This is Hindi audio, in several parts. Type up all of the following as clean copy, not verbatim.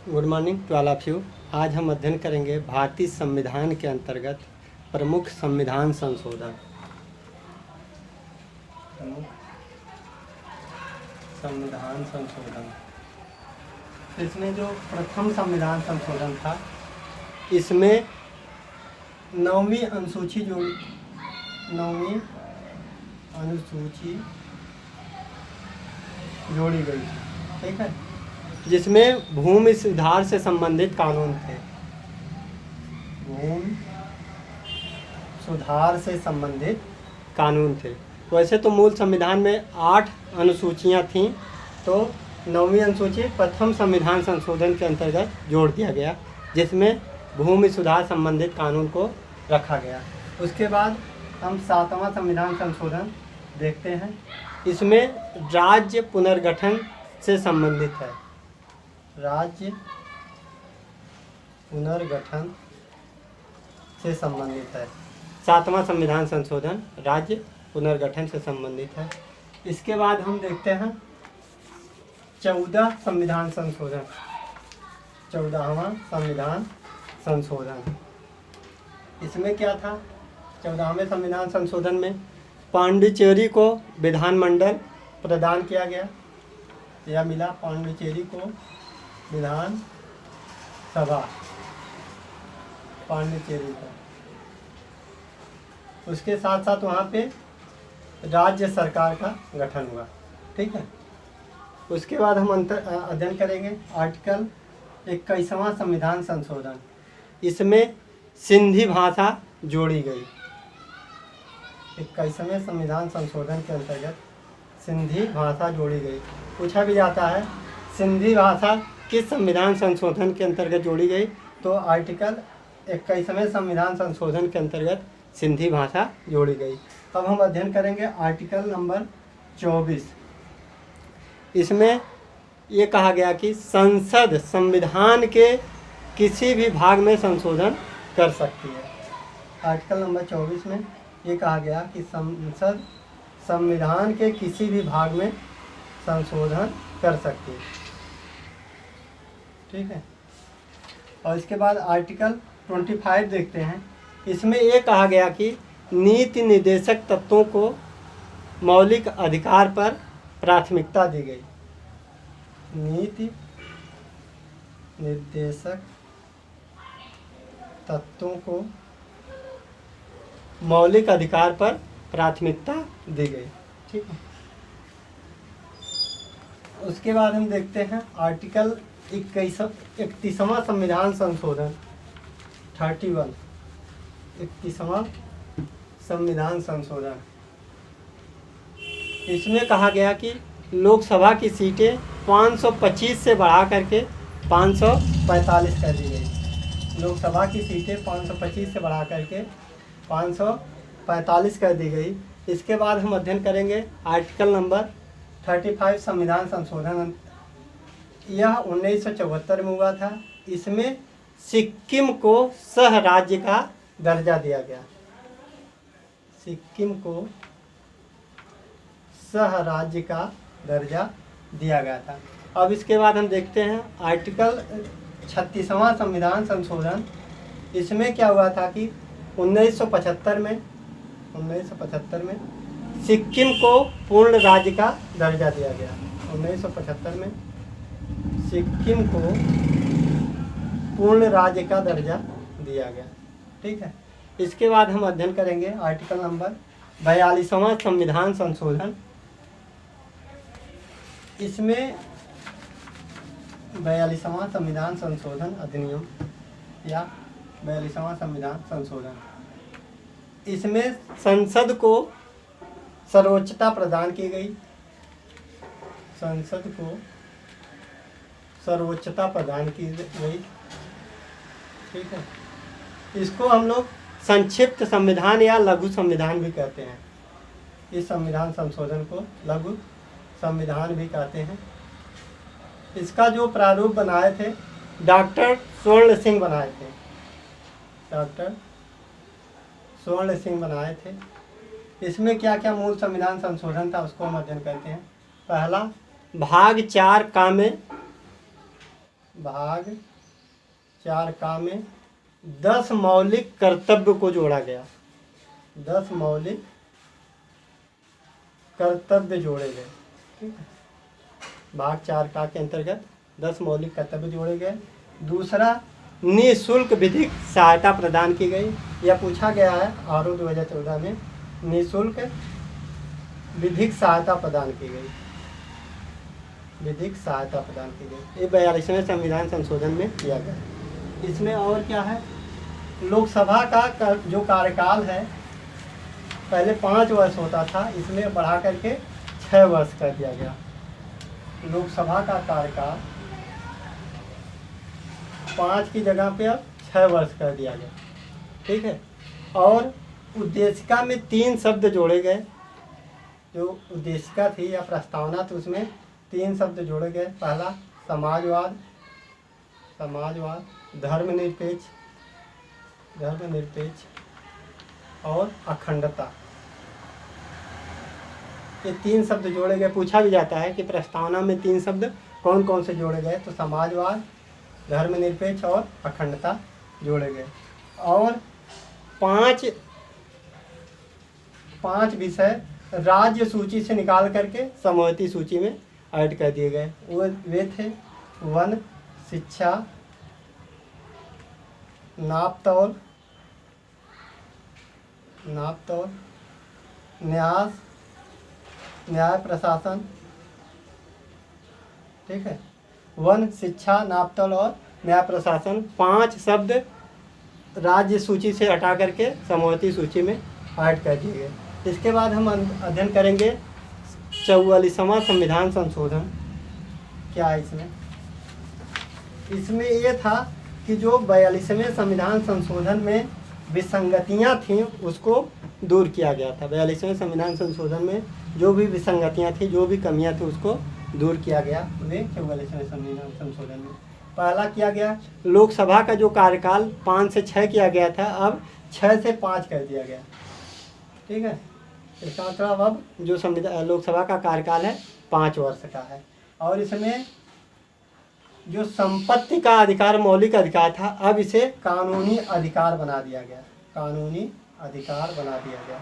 Good morning to all of you. आज हम अध्ययन करेंगे भारतीय संविधान के अंतर्गत प्रमुख संविधान संशोधन। प्रमुख संविधान संशोधन, इसमें जो प्रथम संविधान संशोधन था, इसमें 9वीं अनुसूची जोड़ी गई, ठीक है, जिसमें भूमि सुधार से संबंधित कानून थे। भूमि सुधार से संबंधित कानून थे। वैसे तो मूल संविधान में 8 अनुसूचियां थीं, तो 9वीं अनुसूची प्रथम संविधान संशोधन के अंतर्गत जोड़ दिया गया, जिसमें भूमि सुधार संबंधित कानून को रखा गया। उसके बाद हम 7वां संविधान संशोधन देखते हैं। इसमें राज्य पुनर्गठन से संबंधित है। राज्य पुनर्गठन से संबंधित है। 7वां संविधान संशोधन राज्य पुनर्गठन से संबंधित है। इसके बाद हम देखते हैं 14 संविधान संशोधन। 14वां संविधान संशोधन, इसमें क्या था? 14वें संविधान संशोधन में पांडिचेरी को विधानमंडल प्रदान किया गया, या मिला पांडिचेरी को विधान सभा, पांडिचेरी को। उसके साथ साथ वहाँ पे राज्य सरकार का गठन हुआ, ठीक है। उसके बाद हम अध्ययन करेंगे आर्टिकल 21वां संविधान संशोधन। इसमें सिंधी भाषा जोड़ी गई। 21वें संविधान संशोधन के अंतर्गत सिंधी भाषा जोड़ी गई। पूछा भी जाता है सिंधी भाषा किस संविधान संशोधन के अंतर्गत जोड़ी गई, तो आर्टिकल 21वें संविधान संशोधन के अंतर्गत सिंधी भाषा जोड़ी गई। अब हम अध्ययन करेंगे आर्टिकल नंबर 24। इसमें ये कहा गया कि संसद संविधान के किसी भी भाग में संशोधन कर सकती है। आर्टिकल नंबर 24 में ये कहा गया कि संसद संविधान के किसी भी भाग में संशोधन कर सकती है, ठीक है। और इसके बाद आर्टिकल 25 देखते हैं। इसमें ये कहा गया कि नीति निर्देशक तत्वों को मौलिक अधिकार पर प्राथमिकता दी गई। नीति निर्देशक तत्वों को मौलिक अधिकार पर प्राथमिकता दी गई, ठीक है। उसके बाद हम देखते हैं आर्टिकल 31वां संविधान संशोधन 31 31वां संविधान संशोधन। इसमें कहा गया कि लोकसभा की सीटें 525 से बढ़ा करके 545 कर दी गई। लोकसभा की सीटें 525 से बढ़ा करके 545 कर दी गई। इसके बाद हम अध्ययन करेंगे आर्टिकल नंबर 35 संविधान संशोधन। यह 1974 में हुआ था। इसमें सिक्किम को सह राज्य का दर्जा दिया गया। सिक्किम को सह राज्य का दर्जा दिया गया था। अब इसके बाद हम देखते हैं आर्टिकल 36वां संविधान संशोधन। इसमें क्या हुआ था कि 1975 में सिक्किम को पूर्ण राज्य का दर्जा दिया गया। 1975 में सिक्किम को पूर्ण राज्य का दर्जा दिया गया, ठीक है। इसके बाद हम अध्ययन करेंगे आर्टिकल नंबर 42वां संविधान संशोधन। इसमें 42वां संविधान संशोधन अधिनियम या 42वां संविधान संशोधन, इसमें संसद को सर्वोच्चता प्रदान की गई। संसद को सर्वोच्चता प्रदान की गई, ठीक है। इसको हम लोग संक्षिप्त संविधान या लघु संविधान भी कहते हैं। इस संविधान संशोधन को लघु संविधान भी कहते हैं। इसका जो प्रारूप बनाए थे डॉक्टर स्वर्ण सिंह बनाए थे। डॉक्टर स्वर्ण सिंह बनाए थे। इसमें क्या क्या मूल संविधान संशोधन था उसको हम अध्ययन करते हैं। पहला, भाग 4 का में भाग 4 का में 10 मौलिक कर्तव्य को जोड़ा गया। 10 मौलिक कर्तव्य जोड़े गए। ठीक है, भाग 4 का के अंतर्गत 10 मौलिक कर्तव्य जोड़े गए। दूसरा, निःशुल्क विधिक सहायता प्रदान की गई। यह पूछा गया है आरओ 2014 में, निःशुल्क विधिक सहायता प्रदान की गई। विधिक सहायता प्रदान की गई, ये 42वें संविधान संशोधन में किया गया। इसमें और क्या है, लोकसभा का जो कार्यकाल है पहले 5 वर्ष होता था, इसमें बढ़ा करके 6 वर्ष कर दिया गया। लोकसभा का कार्यकाल 5 की जगह पे अब 6 वर्ष कर दिया गया। ठीक है, और उद्देशिका में 3 शब्द जोड़े गए। जो उद्देशिका थी या प्रस्तावना थी उसमें 3 शब्द जोड़े गए। पहला, समाजवाद, धर्मनिरपेक्ष और अखंडता। ये 3 शब्द जोड़े गए। पूछा भी जाता है कि प्रस्तावना में 3 शब्द कौन कौन से जोड़े गए, तो समाजवाद, धर्मनिरपेक्ष और अखंडता जोड़े गए। और 5 विषय राज्य सूची से निकाल करके समवर्ती सूची में ऐड कर दिए गए। वे थे वन, शिक्षा, नापतौल, न्याय प्रशासन। ठीक है, वन, शिक्षा, नापतौल और न्याय प्रशासन। 5 शब्द राज्य सूची से हटा करके समवर्ती सूची में ऐड कर दिए गए। इसके बाद हम अध्ययन करेंगे 44वां संविधान संशोधन। क्या है इसमें ये था कि जो 42वें संविधान संशोधन में विसंगतियां थीं उसको दूर किया गया था। 42वें संविधान संशोधन में जो भी विसंगतियां थी, जो भी कमियां थी, उसको दूर किया गया वे 44वें संविधान संशोधन में। पहला किया गया, लोकसभा का जो कार्यकाल 5 से 6 किया गया था, अब 6 से 5 कर दिया गया। ठीक है, इसका मतलब अब जो लोकसभा का कार्यकाल है 5 वर्ष का है। और इसमें जो संपत्ति का अधिकार मौलिक अधिकार था, अब इसे कानूनी अधिकार बना दिया गया। कानूनी अधिकार बना दिया गया।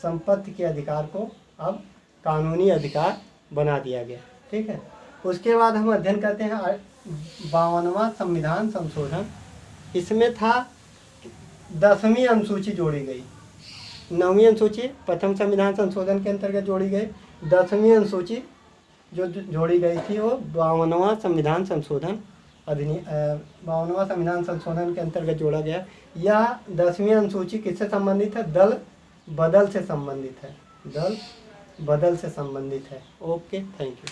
संपत्ति के अधिकार को अब कानूनी अधिकार बना दिया गया। ठीक है, उसके बाद हम अध्ययन करते हैं 52वां संविधान संशोधन। इसमें था 10वीं अनुसूची जोड़ी गई। 9वीं अनुसूची प्रथम संविधान संशोधन के अंतर्गत जोड़ी गई। 10वीं अनुसूची जो जोड़ी गई थी वो 52वां संविधान संशोधन 52वां संविधान संशोधन के अंतर्गत जोड़ा गया। यह 10वीं अनुसूची किससे संबंधित है? दल बदल से संबंधित है। दल बदल से संबंधित है। Okay, thank you.